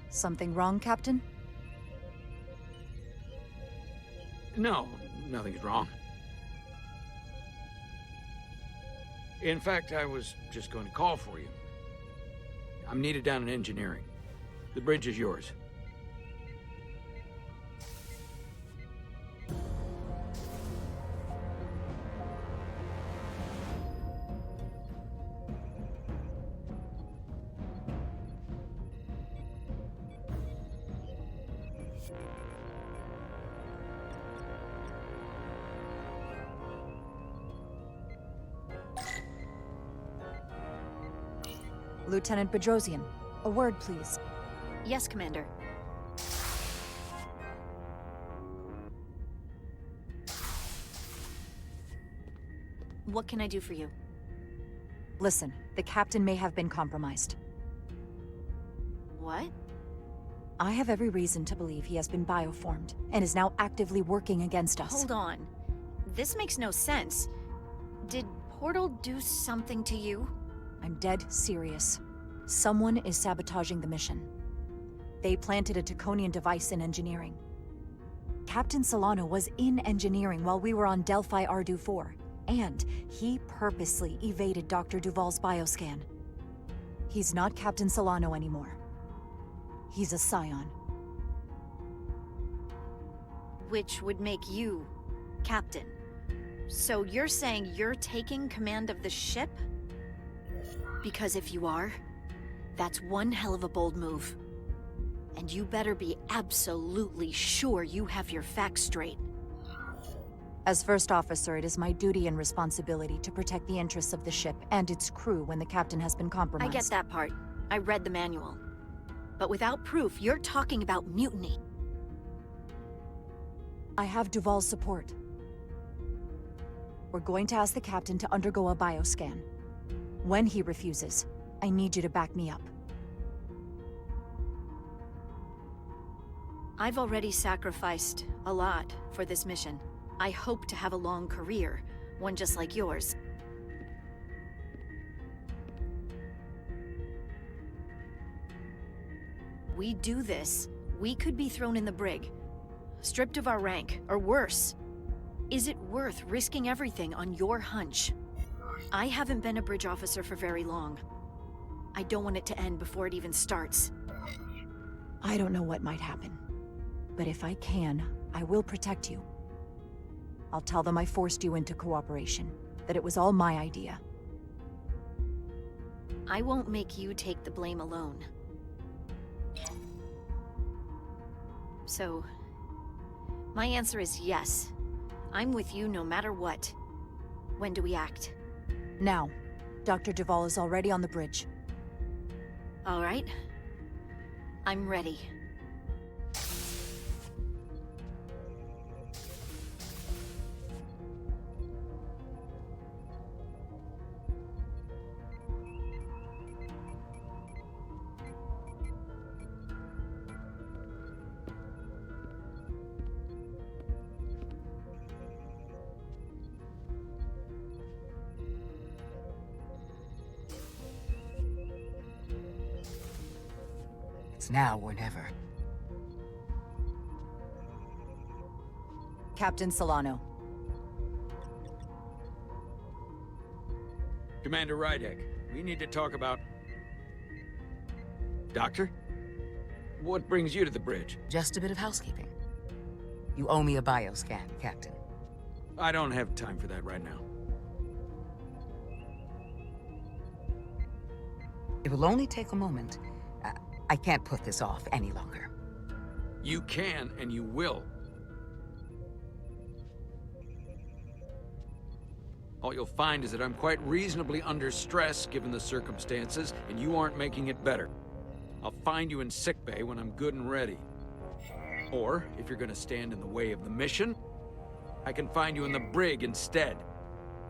Something wrong, Captain? No, nothing's wrong. In fact, I was just going to call for you. I'm needed down in engineering. The bridge is yours. Lieutenant Bedrosian, a word, please. Yes, Commander. What can I do for you? Listen, the captain may have been compromised. What? I have every reason to believe he has been bioformed, and is now actively working against us. Hold on. This makes no sense. Did Portal do something to you? I'm dead serious. Someone is sabotaging the mission. They planted a Taconian device in engineering. Captain Solano was in engineering while we were on Delphi Ardu 4, and he purposely evaded Dr. Duval's bioscan. He's not Captain Solano anymore. He's a Scion. Which would make you Captain. So you're saying you're taking command of the ship? Because if you are, that's one hell of a bold move. And you better be absolutely sure you have your facts straight. As First Officer, it is my duty and responsibility to protect the interests of the ship and its crew when the captain has been compromised. I get that part. I read the manual. But without proof, you're talking about mutiny. I have Duval's support. We're going to ask the captain to undergo a bioscan. When he refuses, I need you to back me up. I've already sacrificed a lot for this mission. I hope to have a long career, one just like yours. We do this, we could be thrown in the brig, stripped of our rank, or worse. Is it worth risking everything on your hunch? I haven't been a bridge officer for very long. I don't want it to end before it even starts. I don't know what might happen, but if I can, I will protect you. I'll tell them I forced you into cooperation, that it was all my idea. I won't make you take the blame alone. So, my answer is yes. I'm with you no matter what. When do we act? Now. Dr. Duval is already on the bridge. All right. I'm ready. It's now or never. Captain Solano. Commander Rydek, we need to talk about... Doctor? What brings you to the bridge? Just a bit of housekeeping. You owe me a bioscan, Captain. I don't have time for that right now. It will only take a moment. I can't put this off any longer. You can, and you will. All you'll find is that I'm quite reasonably under stress given the circumstances, and you aren't making it better. I'll find you in sickbay when I'm good and ready. Or, if you're gonna stand in the way of the mission, I can find you in the brig instead.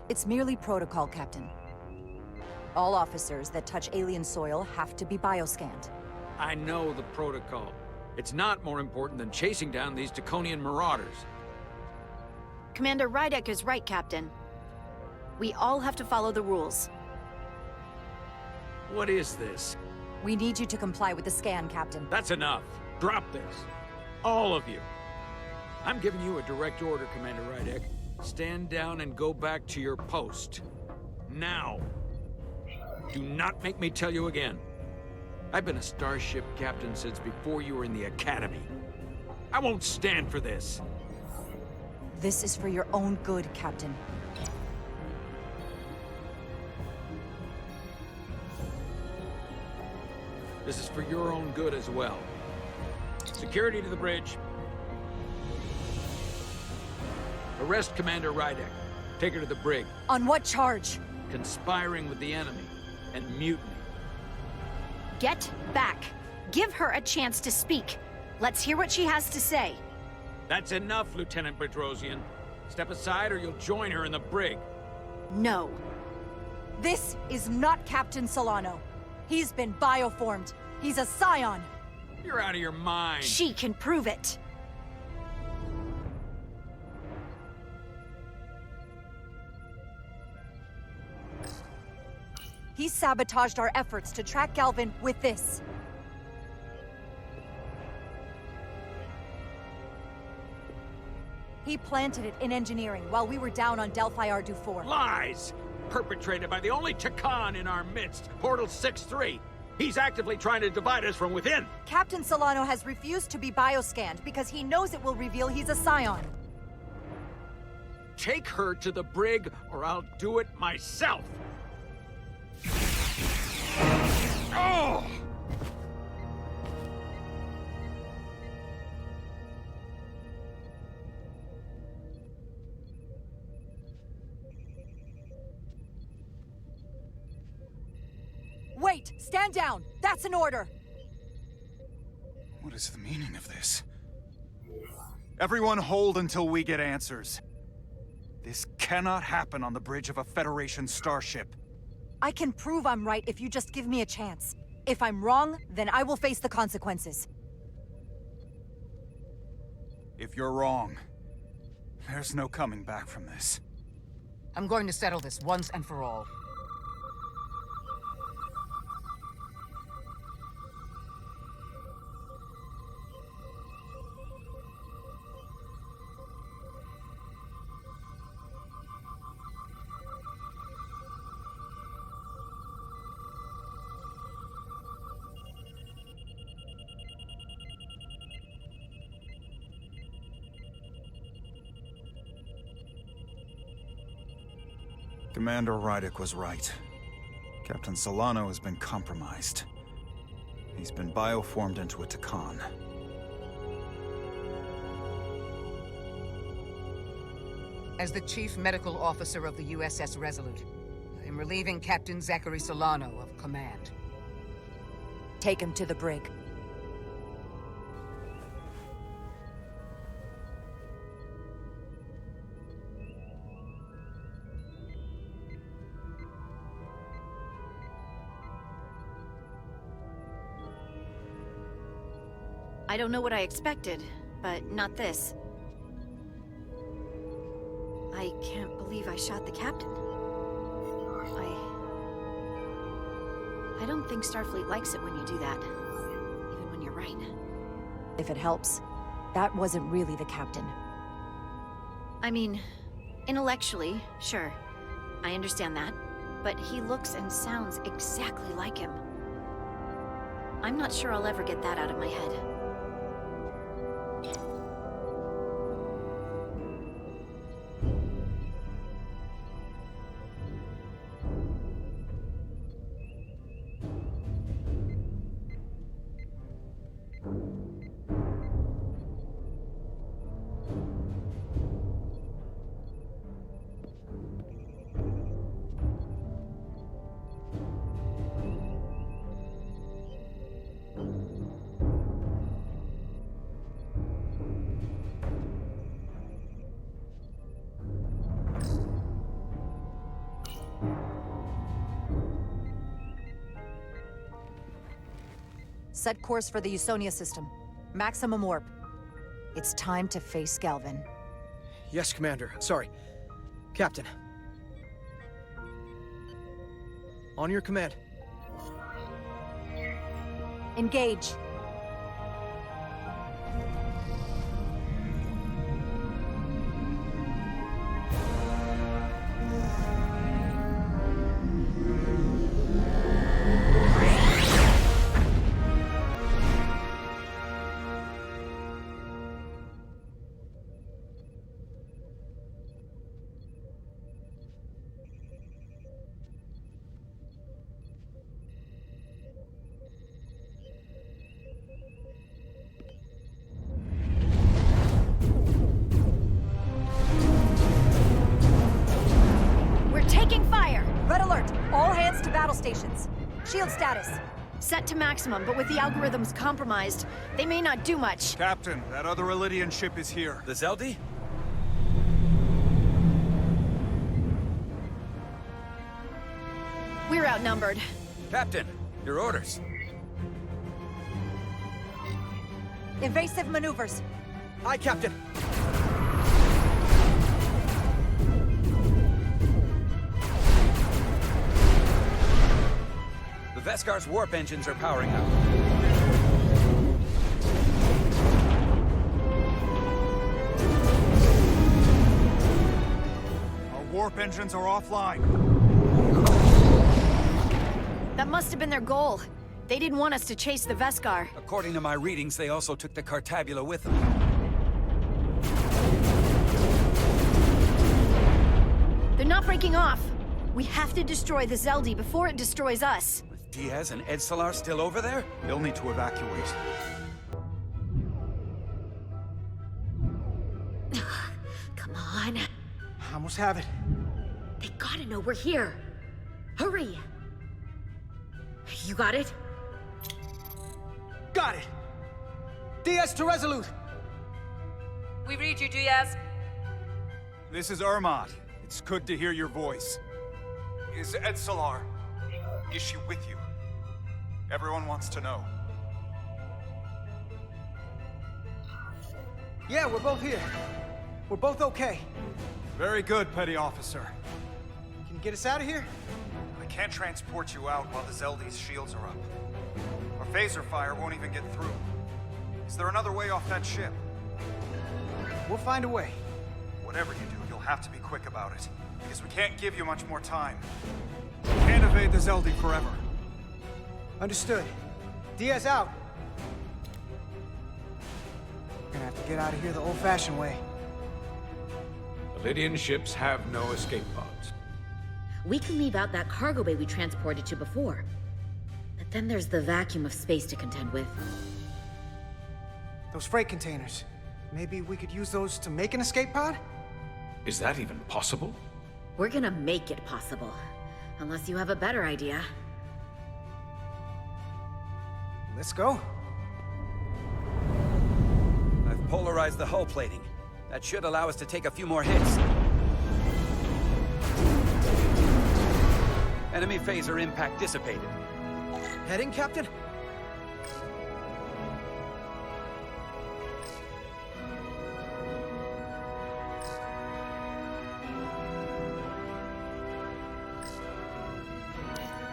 It's merely protocol, Captain. All officers that touch alien soil have to be bioscanned. I know the protocol. It's not more important than chasing down these Taconian marauders. Commander Rydek is right, Captain. We all have to follow the rules. What is this? We need you to comply with the scan, Captain. That's enough. Drop this. All of you. I'm giving you a direct order, Commander Rydek. Stand down and go back to your post. Now. Do not make me tell you again. I've been a starship captain since before you were in the Academy. I won't stand for this. This is for your own good, Captain. This is for your own good as well. Security to the bridge. Arrest Commander Rydek. Take her to the brig. On what charge? Conspiring with the enemy and mutiny. Get back. Give her a chance to speak. Let's hear what she has to say. That's enough, Lieutenant Bedrosian. Step aside or you'll join her in the brig. No. This is not Captain Solano. He's been bioformed. He's a scion. You're out of your mind. She can prove it. He sabotaged our efforts to track Galvin with this. He planted it in engineering while we were down on Delphi Ardu 4. Lies! Perpetrated by the only Takan in our midst, Portal 6-3. He's actively trying to divide us from within. Captain Solano has refused to be bioscanned because he knows it will reveal he's a scion. Take her to the brig or I'll do it myself. Oh! Wait! Stand down! That's an order! What is the meaning of this? Everyone hold until we get answers. This cannot happen on the bridge of a Federation starship. I can prove I'm right if you just give me a chance. If I'm wrong, then I will face the consequences. If you're wrong, there's no coming back from this. I'm going to settle this once and for all. Commander Rydek was right. Captain Solano has been compromised. He's been bioformed into a Takan. As the Chief Medical Officer of the USS Resolute, I am relieving Captain Zachary Solano of command. Take him to the brig. I don't know what I expected, but not this. I can't believe I shot the captain. I don't think Starfleet likes it when you do that. Even when you're right. If it helps, that wasn't really the captain. I mean, intellectually, sure. I understand that. But he looks and sounds exactly like him. I'm not sure I'll ever get that out of my head. Set course for the Usonia system. Maximum warp. It's time to face Galvin. Yes, Commander. Sorry. Captain. On your command. Engage. Red alert! All hands to battle stations. Shield status. Set to maximum, but with the algorithms compromised, they may not do much. Captain, that other Elydian ship is here. The Zeldi? We're outnumbered. Captain, your orders. Evasive maneuvers. Aye, Captain. The Veskar's warp engines are powering up. Our warp engines are offline. That must have been their goal. They didn't want us to chase the Veskar. According to my readings, they also took the Cartabula with them. They're not breaking off. We have to destroy the Zeldi before it destroys us. With Diaz and Edsalar still over there? They'll need to evacuate. Come on. I almost have it. They gotta know we're here. Hurry! You got it? Got it! Diaz to Resolute! We read you, Diaz. This is Ermot. It's good to hear your voice. Is Edsalar... is she with you? Everyone wants to know. Yeah, we're both here. We're both okay. Very good, Petty Officer. Can you get us out of here? I can't transport you out while the Zeldi's shields are up. Our phaser fire won't even get through. Is there another way off that ship? We'll find a way. Whatever you do, you'll have to be quick about it, because we can't give you much more time. We can't evade the Zeldi forever. Understood. Diaz out. We're gonna have to get out of here the old-fashioned way. Elydian ships have no escape pods. We can leave out that cargo bay we transported to before. But then there's the vacuum of space to contend with. Those freight containers. Maybe we could use those to make an escape pod? Is that even possible? We're gonna make it possible. Unless you have a better idea. Let's go. I've polarized the hull plating. That should allow us to take a few more hits. Enemy phaser impact dissipated. Heading, Captain?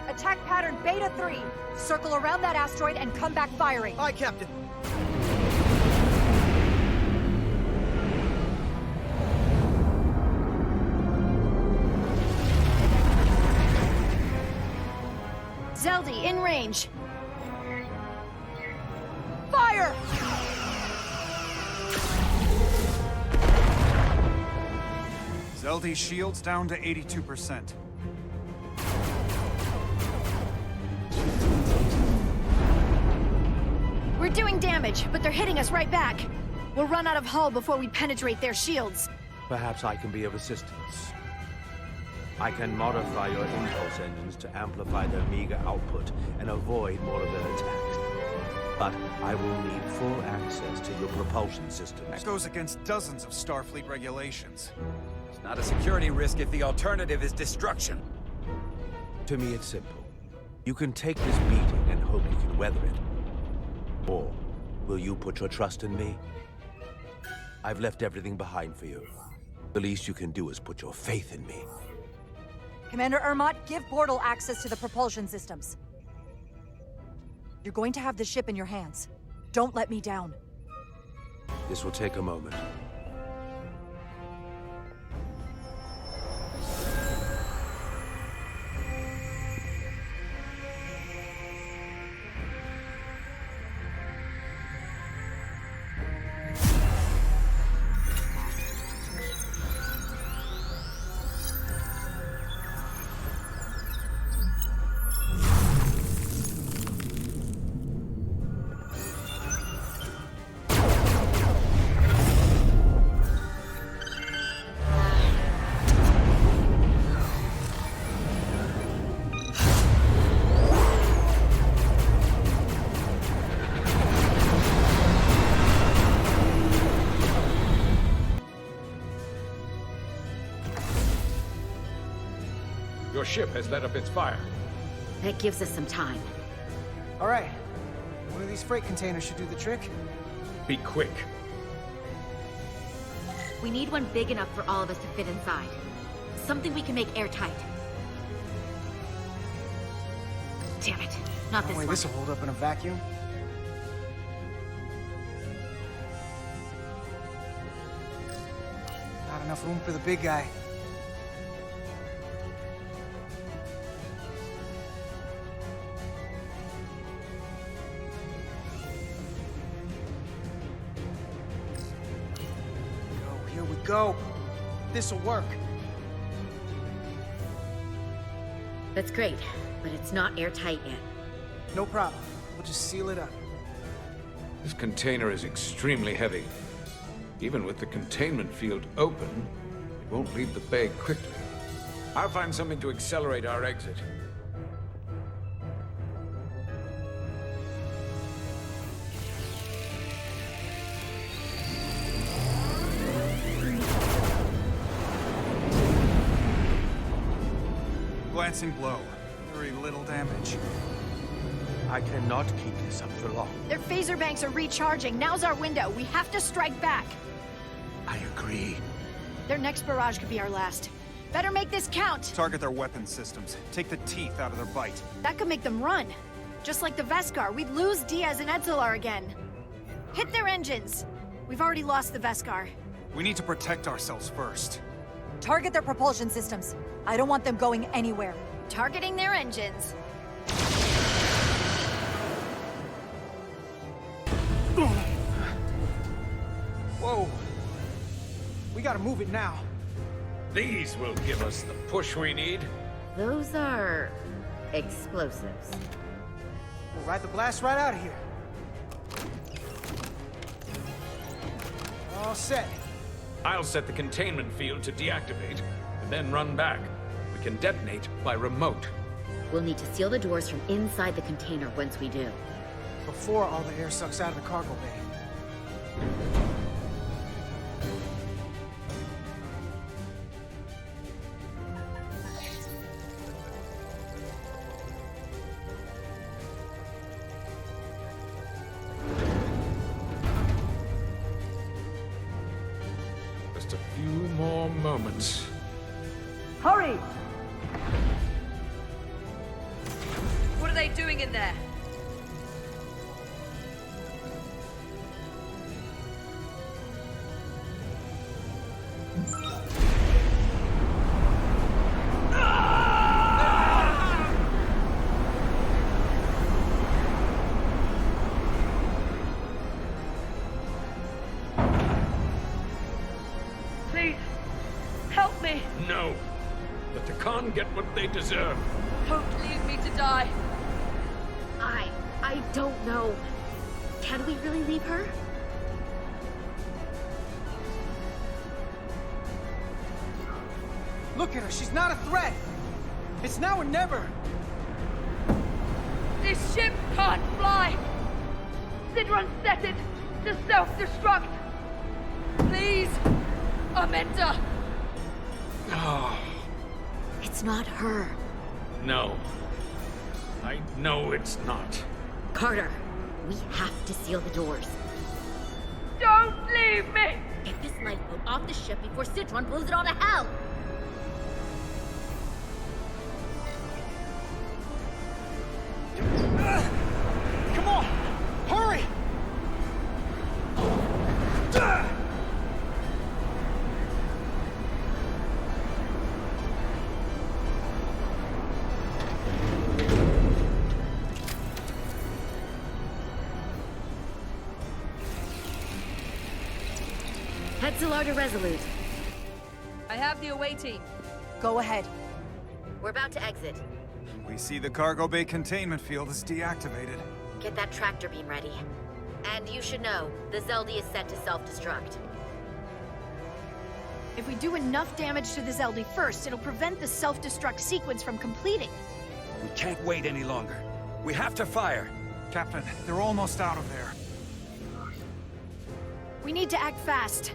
Attack pattern Beta 3. Circle around that asteroid and come back firing. Aye, Captain. Zeldi, in range. Fire! Zeldi's shields down to 82%. We're doing damage, but they're hitting us right back. We'll run out of hull before we penetrate their shields. Perhaps I can be of assistance. I can modify your impulse engines to amplify their meager output and avoid more of their attacks. But I will need full access to your propulsion systems. That goes against dozens of Starfleet regulations. It's not a security risk if the alternative is destruction. To me, it's simple. You can take this beating and hope you can weather it. Or will you put your trust in me? I've left everything behind for you. The least you can do is put your faith in me. Commander Ermot, give Bortle access to the propulsion systems. You're going to have the ship in your hands. Don't let me down. This will take a moment. Your ship has let up its fire. That gives us some time. All right. One of these freight containers should do the trick. Be quick. We need one big enough for all of us to fit inside. Something we can make airtight. Damn it. Not this Wait, one. this'll hold up in a vacuum. Not enough room for the big guy. Here we go. This'll work. That's great, but it's not airtight yet. No problem. We'll just seal it up. This container is extremely heavy. Even with the containment field open, it won't leave the bay quickly. I'll find something to accelerate our exit. Glancing blow. Very little damage. I cannot keep this up for long. Their phaser banks are recharging. Now's our window. We have to strike back. I agree. Their next barrage could be our last. Better make this count. Target their weapon systems. Take the teeth out of their bite. That could make them run. Just like the Veskar, we'd lose Diaz and Edzelar again. Hit their engines. We've already lost the Veskar. We need to protect ourselves first. Target their propulsion systems. I don't want them going anywhere. Targeting their engines. Whoa. We gotta move it now. These will give us the push we need. Those are... explosives. We'll ride the blast right out of here. All set. I'll set the containment field to deactivate, and then run back. We can detonate by remote. We'll need to seal the doors from inside the container once we do. Before all the air sucks out of the cargo bay. Just a few more moments. Hurry! What are they doing in there? Please, help me. No. Let the Khan get what they deserve. Don't leave me to die. I don't know. Can we really leave her? Look at her, she's not a threat! It's now or never! This ship can't fly. Sidron set it to self-destruct. Please, Amanda. Oh, It's not her. no. I know it's not. Carter, we have to seal the doors. Don't leave me. Get this lifeboat off the ship before Sidron blows it all to hell! Come Etzelar to Resolute. I have the away team. Go ahead. We're about to exit. We see the cargo bay containment field is deactivated. Get that tractor beam ready. And you should know, the Zeldy is set to self-destruct. If we do enough damage to the Zeldy first, it'll prevent the self-destruct sequence from completing. We can't wait any longer. We have to fire. Captain, they're almost out of there. We need to act fast.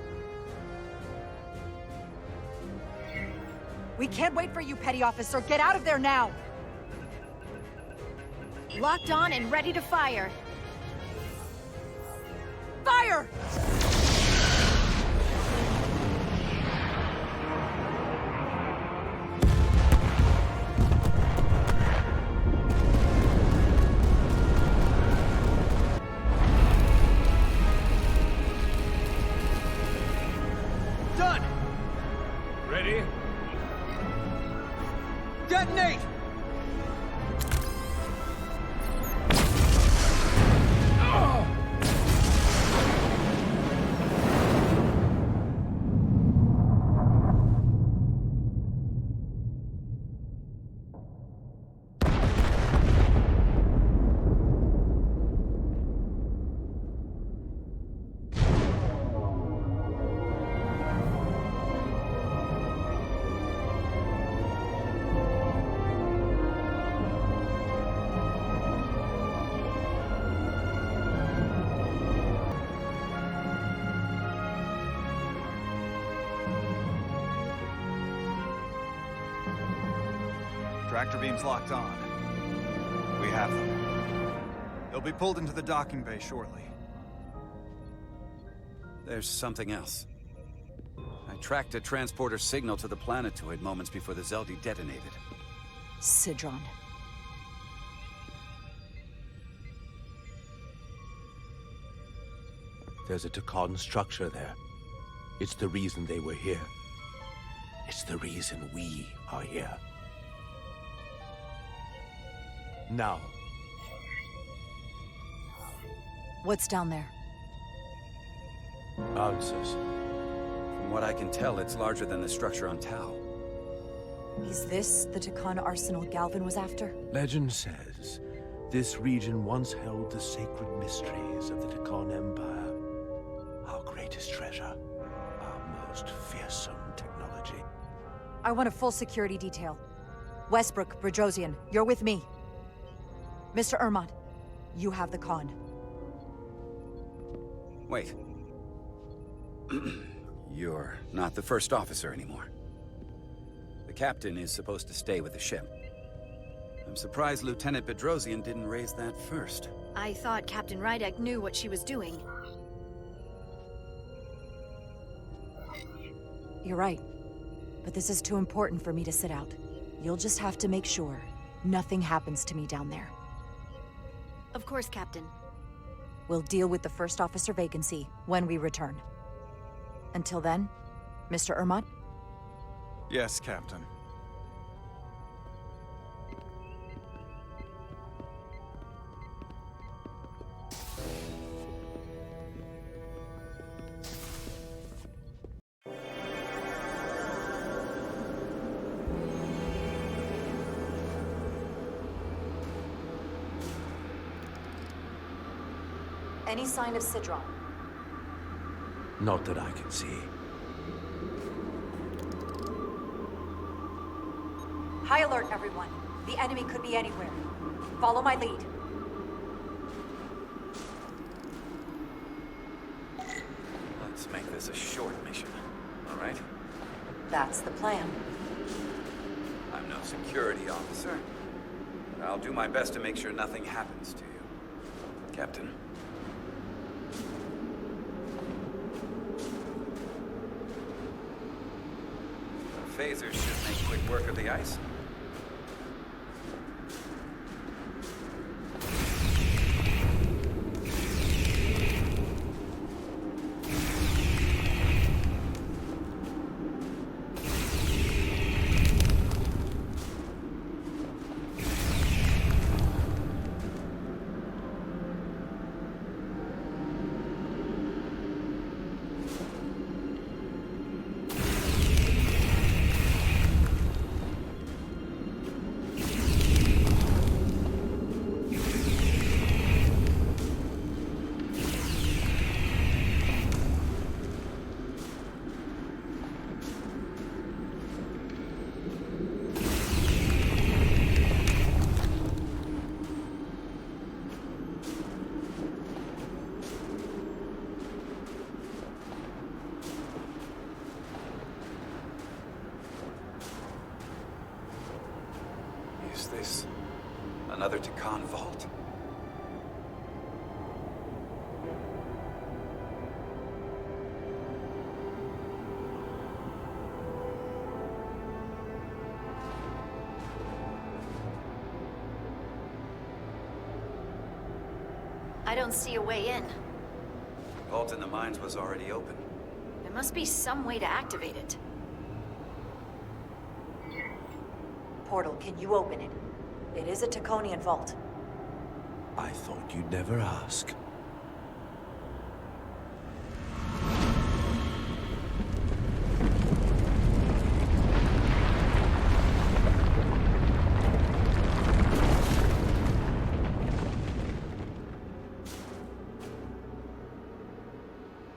We can't wait for you, Petty Officer. Get out of there now! Locked on and ready to fire. Fire! Done! Ready? Detonate! Tractor beam's locked on. We have them. They'll be pulled into the docking bay shortly. There's something else. I tracked a transporter signal to the planetoid moments before the Zeldy detonated. Sidron. There's a Takan structure there. It's the reason they were here. It's the reason we are here. Now. What's down there? Answers. From what I can tell, it's larger than the structure on Tau. Is this the Takan arsenal Galvin was after? Legend says this region once held the sacred mysteries of the Takan Empire. Our greatest treasure. Our most fearsome technology. I want a full security detail. Westbrook, Bridrosian, you're with me. Mr. Ermont, you have the con. Wait. You're not the first officer anymore. The captain is supposed to stay with the ship. I'm surprised Lieutenant Bedrosian didn't raise that first. I thought Captain Rydek knew what she was doing. You're right. But this is too important for me to sit out. You'll just have to make sure nothing happens to me down there. Of course, Captain. We'll deal with the first officer vacancy when we return. Until then, Mr. Ermont? Yes, Captain. Any sign of Sidron? Not that I can see. High alert, everyone. The enemy could be anywhere. Follow my lead. Let's make this a short mission, all right? That's the plan. I'm no security officer, but I'll do my best to make sure nothing happens to you, Captain. The phasers should make quick work of the ice. another Takan vault. I don't see a way in. The vault in the mines was already open. There must be some way to activate it. Portal, can you open it? It is a Taconian vault. I thought you'd never ask.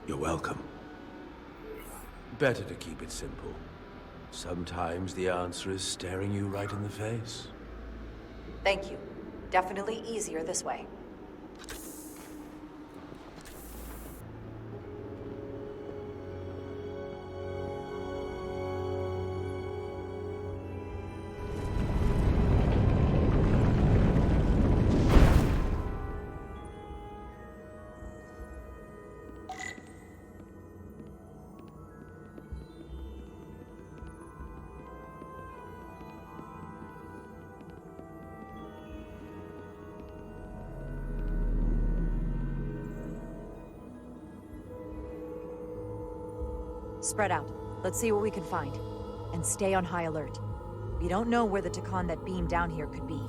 You're welcome. Better to keep it simple. Sometimes the answer is staring you right in the face. Thank you. Definitely easier this way. Spread out. Let's see what we can find. And stay on high alert. We don't know where the Takan that beamed down here could be.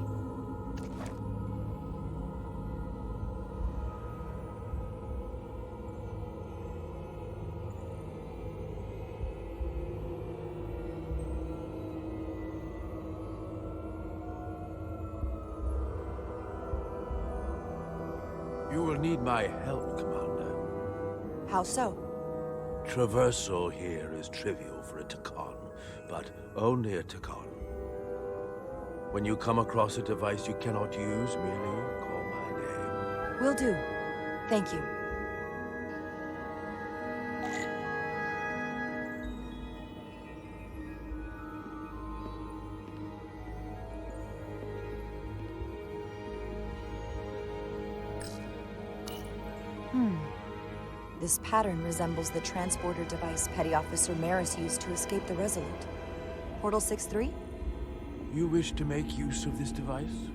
You will need my help, Commander. How so? Traversal here is trivial for a Takan, but only a Takan. When you come across a device you cannot use, merely call my name. Will do. Thank you. This pattern resembles the transporter device Petty Officer Maris used to escape the Resolute. Portal 6-3? You wish to make use of this device?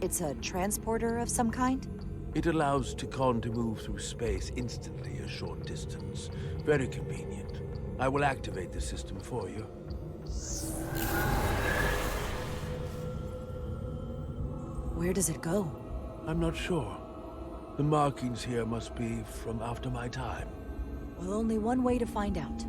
It's a transporter of some kind? It allows Takan to move through space instantly a short distance. Very convenient. I will activate the system for you. Where does it go? I'm not sure. The markings here must be from after my time. Well, only one way to find out.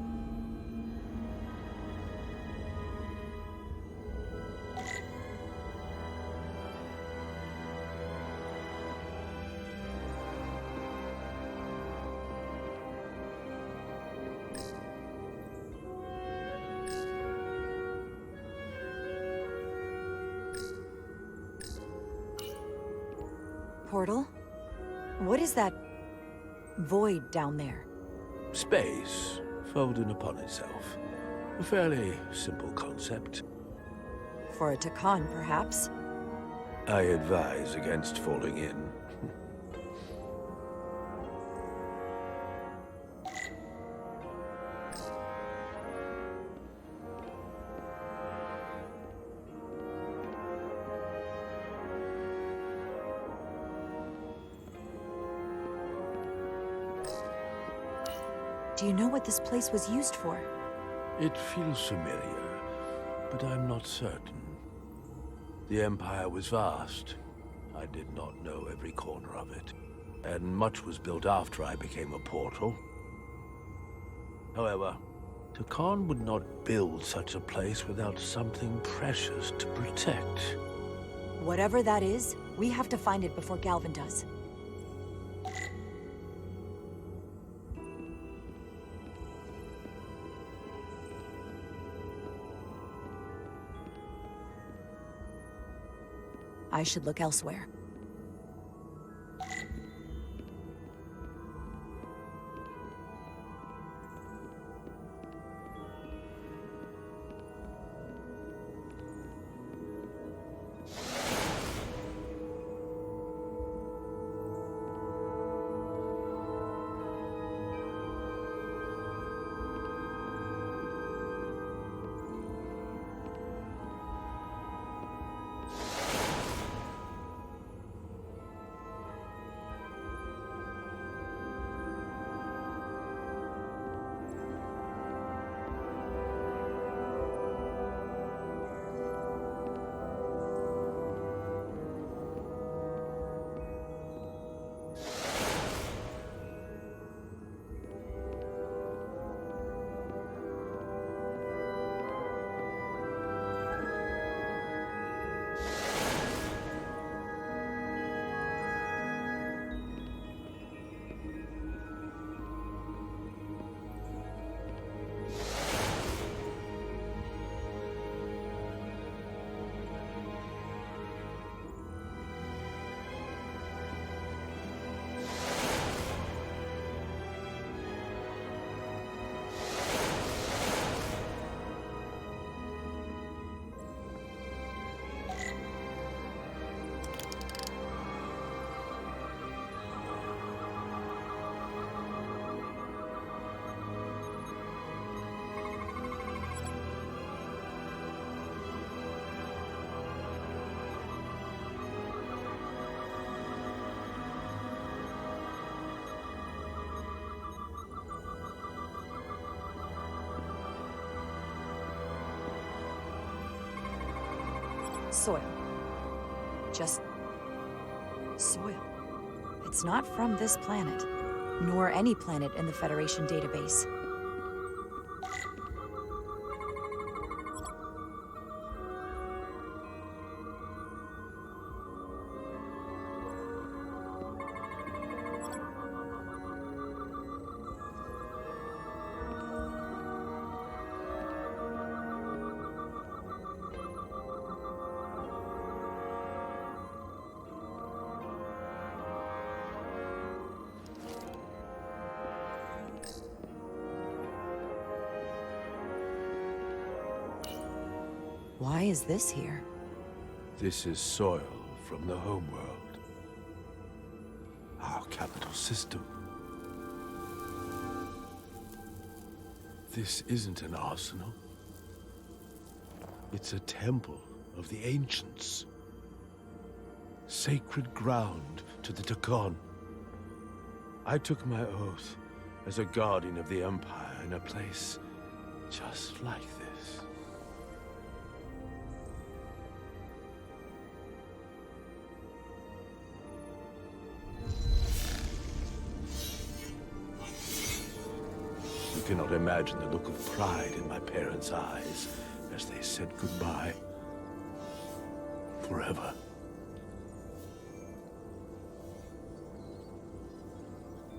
Portal? What is that void down there? Space, folding upon itself. A fairly simple concept. For a Takan, perhaps? I advise against falling in. Do you know what this place was used for? It feels familiar, but I'm not certain. The Empire was vast. I did not know every corner of it, and much was built after I became a portal. However, Takan would not build such a place without something precious to protect. Whatever that is, we have to find it before Galvin does. I should look elsewhere. Soil. Just soil. It's not from this planet, nor any planet in the Federation database. Why is this here? This is soil from the homeworld. Our capital system. This isn't an arsenal. It's a temple of the ancients. Sacred ground to the Takon. I took my oath as a guardian of the Empire in a place just like this. You cannot imagine the look of pride in my parents' eyes as they said goodbye. Forever.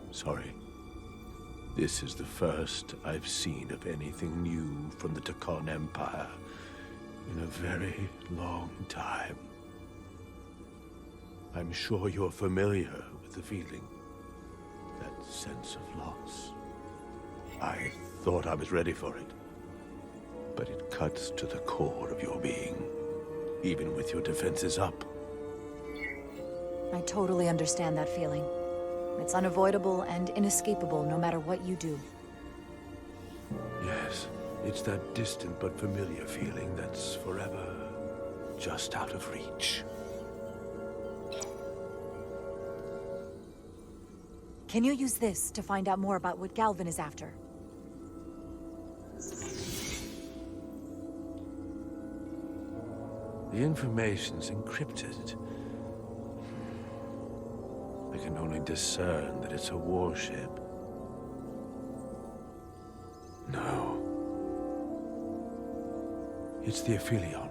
Sorry. This is the first I've seen of anything new from the Takon Empire in a very long time. I'm sure you're familiar with the feeling. That sense of loss. I thought I was ready for it. But it cuts to the core of your being, even with your defenses up. I totally understand that feeling. It's unavoidable and inescapable no matter what you do. Yes, it's that distant but familiar feeling that's forever just out of reach. Can you use this to find out more about what Galvin is after? The information's encrypted. I can only discern that it's a warship. No. It's the Aphelion.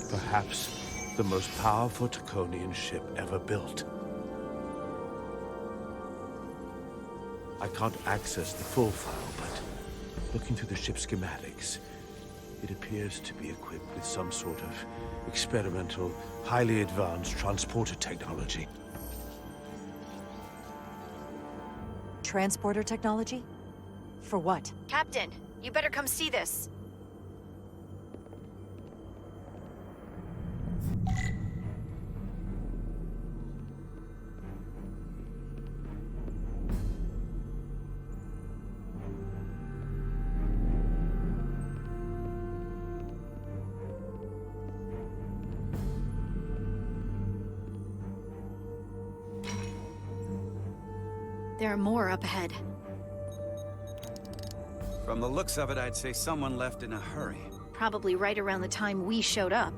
Perhaps the most powerful Takonian ship ever built. I can't access the full file, but looking through the ship's schematics, it appears to be equipped with some sort of experimental, highly advanced transporter technology. Transporter technology? For what? Captain, you better come see this. There are more up ahead. From the looks of it, I'd say someone left in a hurry. Probably right around the time we showed up.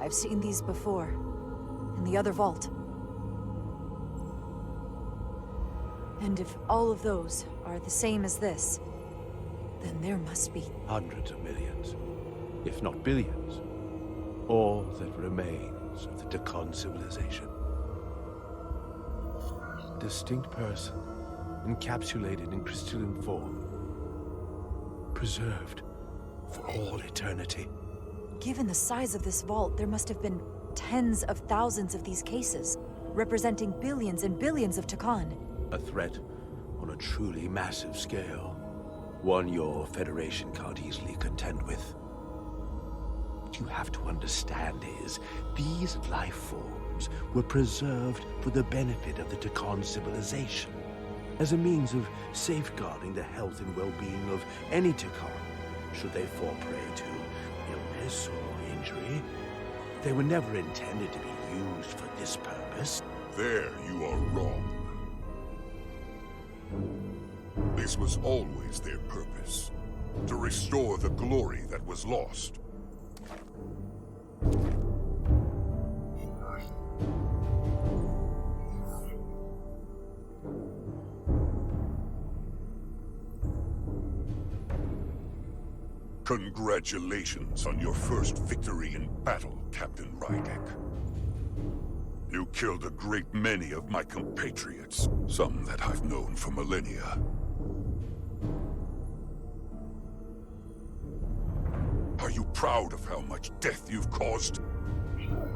I've seen these before, in the other vault. And if all of those are the same as this, then there must be... Hundreds of millions, if not billions. All that remains of the Takon civilization. A distinct person, encapsulated in crystalline form. Preserved for all eternity. Given the size of this vault, there must have been tens of thousands of these cases, representing billions and billions of Takon. A threat on a truly massive scale. One your Federation can't easily contend with. What you have to understand is, these life forms were preserved for the benefit of the Takan civilization, as a means of safeguarding the health and well-being of any Takan, should they fall prey to illness or injury. They were never intended to be used for this purpose. There you are wrong. This was always their purpose, to restore the glory that was lost. Congratulations on your first victory in battle, Captain Rydek. You killed a great many of my compatriots, some that I've known for millennia. Are you proud of how much death you've caused?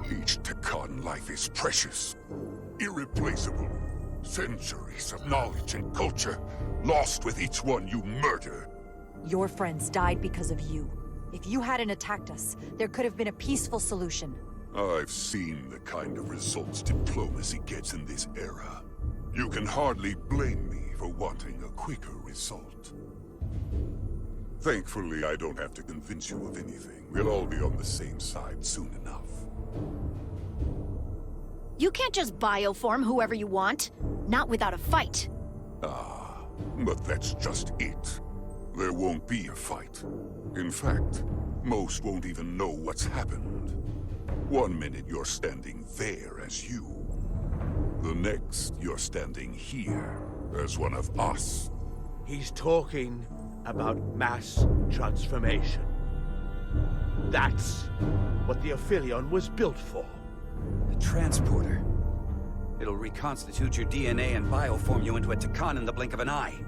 Each Takan life is precious, irreplaceable. Centuries of knowledge and culture, lost with each one you murder. Your friends died because of you. If you hadn't attacked us, there could have been a peaceful solution. I've seen the kind of results diplomacy gets in this era. You can hardly blame me for wanting a quicker result. Thankfully, I don't have to convince you of anything. We'll all be on the same side soon enough. You can't just bioform whoever you want. Not without a fight. Ah, but that's just it. There won't be a fight. In fact, most won't even know what's happened. One minute you're standing there as you. The next, you're standing here as one of us. He's talking about mass transformation. That's what the Aphelion was built for. The transporter. It'll reconstitute your DNA and bioform you into a Takan in the blink of an eye.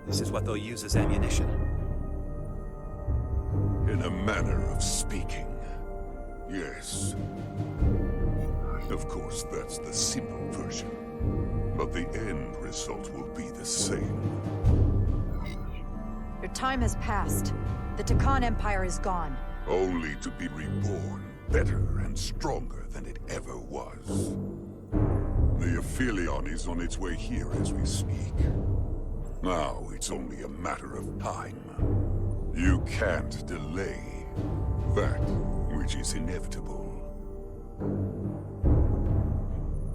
This is what they'll use as ammunition. In a manner of speaking, yes. Of course, that's the simple version. But the end result will be the same. Your time has passed. The Takan Empire is gone. Only to be reborn better and stronger than it ever was. The Aphelion is on its way here as we speak. Now it's only a matter of time. You can't delay that which is inevitable.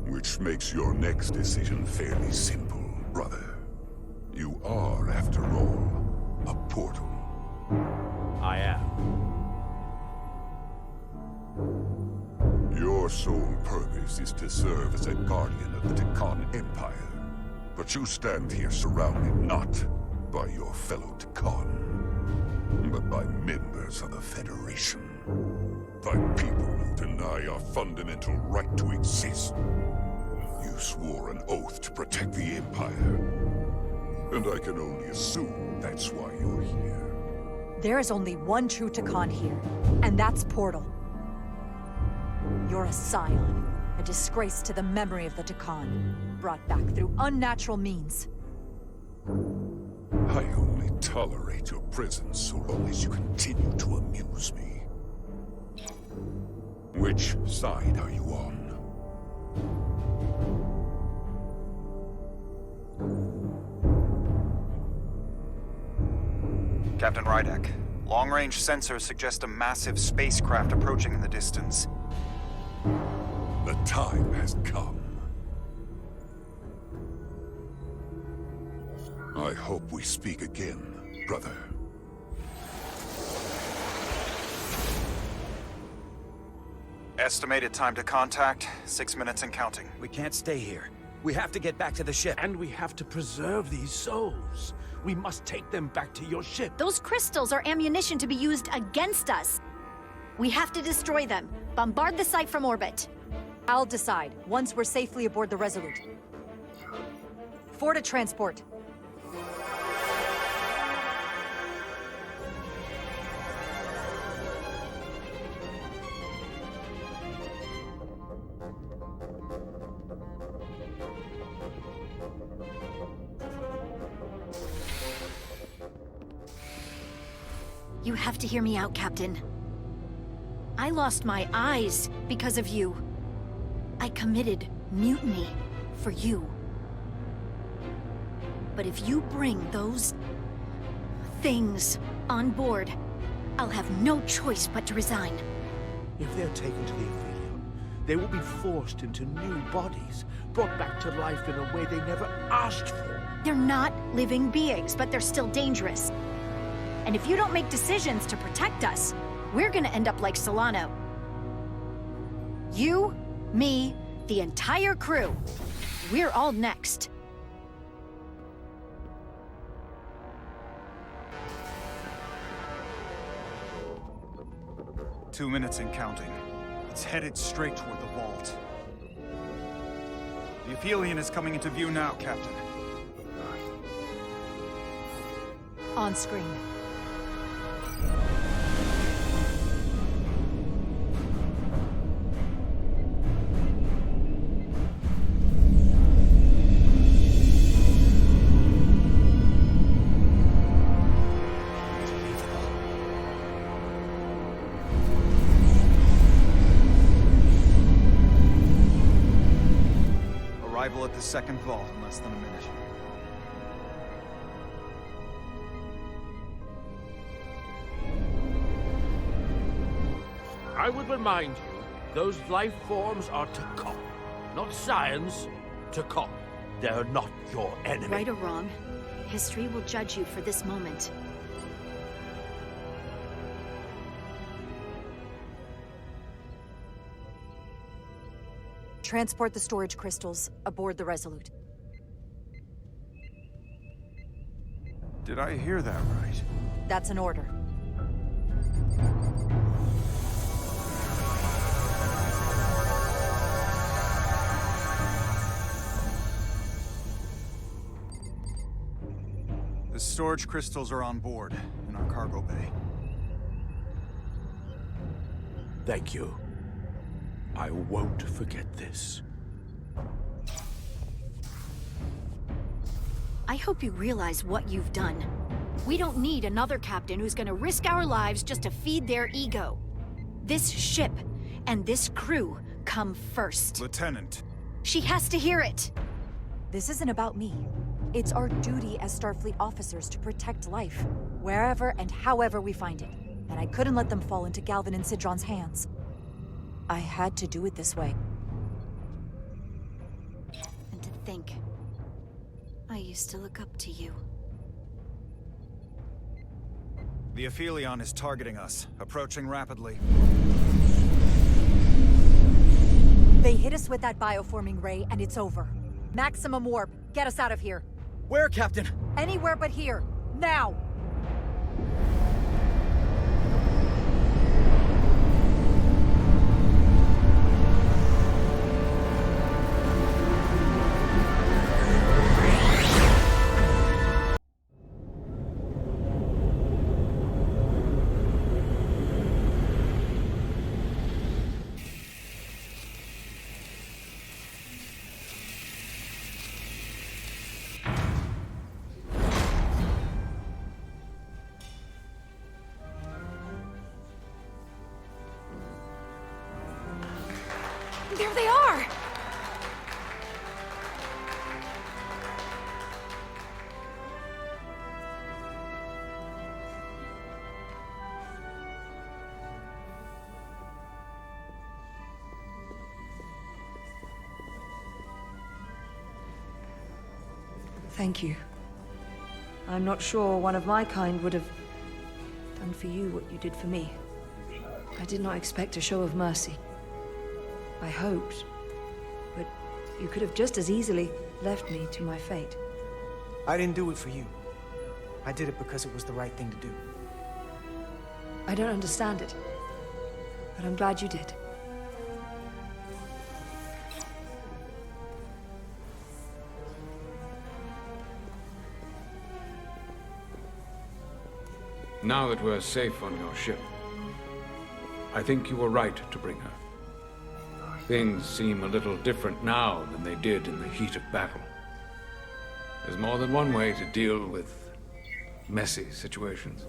Which makes your Next decision fairly simple, brother. You are, after all, a portal. I am. Your sole purpose is to serve as a guardian of the Takan Empire. But you stand here surrounded not by your fellow Takan, but by members of the Federation. By people who deny our fundamental right to exist. You swore an oath to protect the Empire. And I can only assume that's why you're here. There is only one true Takan here, and that's Portal. You're a scion, a disgrace to the memory of the Takan, brought back through unnatural means. I only tolerate your presence so long as you continue to amuse me. Which side are you on? Captain Rydek, long-range sensors suggest a massive spacecraft approaching in the distance. The time has come. I hope we speak again, brother. Estimated time to contact, 6 minutes and counting. We can't stay here. We have to get back to the ship. And we have to preserve these souls. We must take them back to your ship. Those crystals are ammunition to be used against us. We have to destroy them. Bombard the site from orbit. I'll decide, once we're safely aboard the Resolute. For to transport. You have to hear me out, Captain. I lost my eyes because of you. I committed mutiny for you. But if you bring those things on board, I'll have no choice but to resign. If they're taken to the Aphelion, they will be forced into new bodies, brought back to life in a way they never asked for. They're not living beings, but they're still dangerous. And if you don't make decisions to protect us, we're gonna end up like Solano. You, me, the entire crew. We're all next. "2 minutes and counting. It's headed straight toward the vault. The Aphelion is coming into view now, Captain. On screen. Arrival at the second vault in less than a minute. I would remind you, those life forms are Takon. Not science, Takon. They're not your enemy. Right or wrong, history will judge you for this moment. Transport the storage crystals aboard the Resolute. Did I hear that right? That's an order. The storage crystals are on board in our cargo bay. Thank you. I won't forget this. I hope you realize what you've done. We don't need another captain who's gonna risk our lives just to feed their ego. This ship and this crew come first. Lieutenant. She has to hear it. This isn't about me. It's our duty as Starfleet officers to protect life, wherever and however we find it. And I couldn't let them fall into Galvin and Sidron's hands. I had to do it this way. And to think, I used to look up to you. The Aphelion is targeting us, approaching rapidly. They hit us with that bioforming ray, and it's over. Maximum warp. Get us out of here. Where, Captain? Anywhere but here. Now! There they are! Thank you. I'm not sure one of my kind would have done for you what you did for me. I did not expect a show of mercy. I hoped, but you could have just as easily left me to my fate. I didn't do it for you. I did it because it was the right thing to do. I don't understand it, but I'm glad you did. Now that we're safe on your ship, I think you were right to bring her. Things seem a little different now than they did in the heat of battle. There's more than one way to deal with messy situations.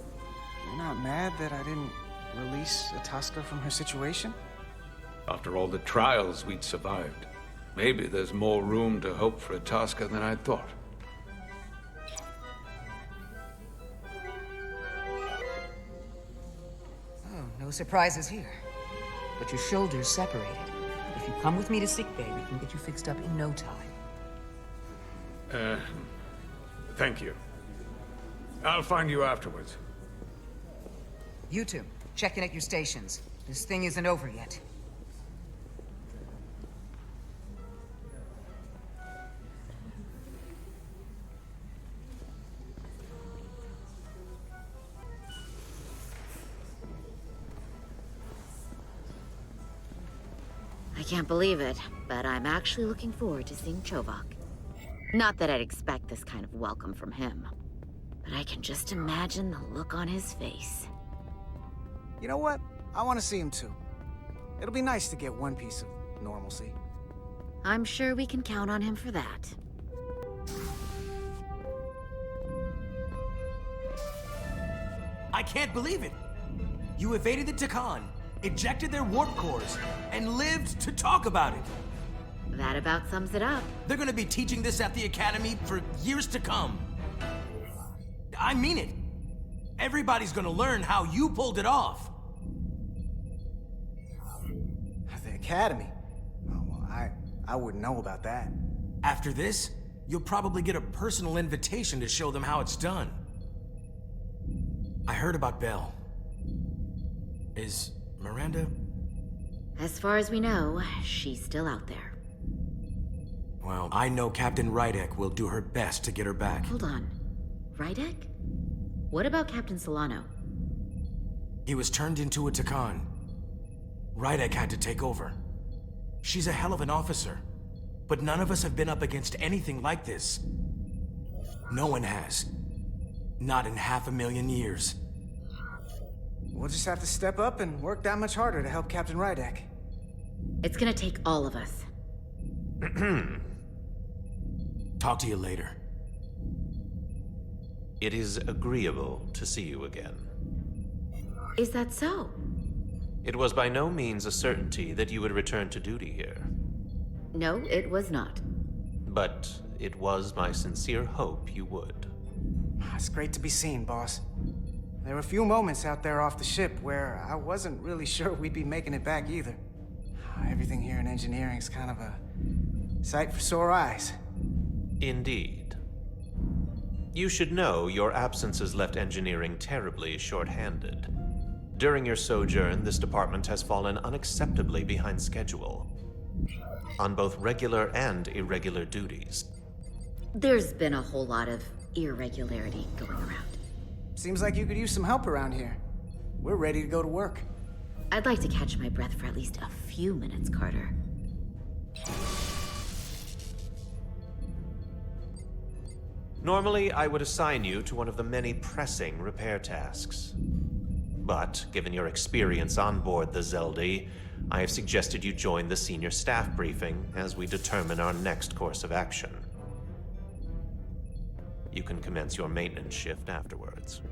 You're not mad that I didn't release Ataska from her situation? After all the trials we'd survived, maybe there's more room to hope for Ataska than I thought. Oh, no surprises here. But your shoulder's separated. If you come with me to sickbay, we can get you fixed up in no time. Thank you. I'll find you afterwards. You two, check in at your stations. This thing isn't over yet. I can't believe it, but I'm actually looking forward to seeing Chovak. Not that I'd expect this kind of welcome from him, but I can just imagine the look on his face. You know what? I want to see him too. It'll be nice to get one piece of normalcy. I'm sure we can count on him for that. I can't believe it! You evaded the Takan, ejected their warp cores, and lived to talk about it! That about sums it up. They're gonna be teaching this at the Academy for years to come. I mean it. Everybody's gonna learn how you pulled it off. The Academy? Oh, well, I wouldn't know about that. After this, you'll probably get a personal invitation to show them how it's done. I heard about Belle. Is Miranda? As far as we know, she's still out there. Well, I know Captain Rydek will do her best to get her back. Hold on. Rydek? What about Captain Solano? He was turned into a Takan. Rydek had to take over. She's a hell of an officer, but none of us have been up against anything like this. No one has. Not in 500,000 years. We'll just have to step up and work that much harder to help Captain Rydek. It's gonna take all of us. Talk to you later. It is agreeable to see you again. Is that so? It was by no means a certainty that you would return to duty here. No, it was not. But it was my sincere hope you would. It's great to be seen, boss. There were a few moments out there off the ship where I wasn't really sure we'd be making it back either. Everything here in engineering's kind of a sight for sore eyes. Indeed. You should know your absences left engineering terribly short-handed. During your sojourn, this department has fallen unacceptably behind schedule, on both regular and irregular duties. There's been a whole lot of irregularity going around. Seems like you could use some help around here. We're ready to go to work. I'd like to catch my breath for at least a few minutes, Carter. Normally, I would assign you to one of the many pressing repair tasks. But, given your experience on board the Zeldi, I have suggested you join the senior staff briefing as we determine our next course of action. You can commence your maintenance shift afterwards.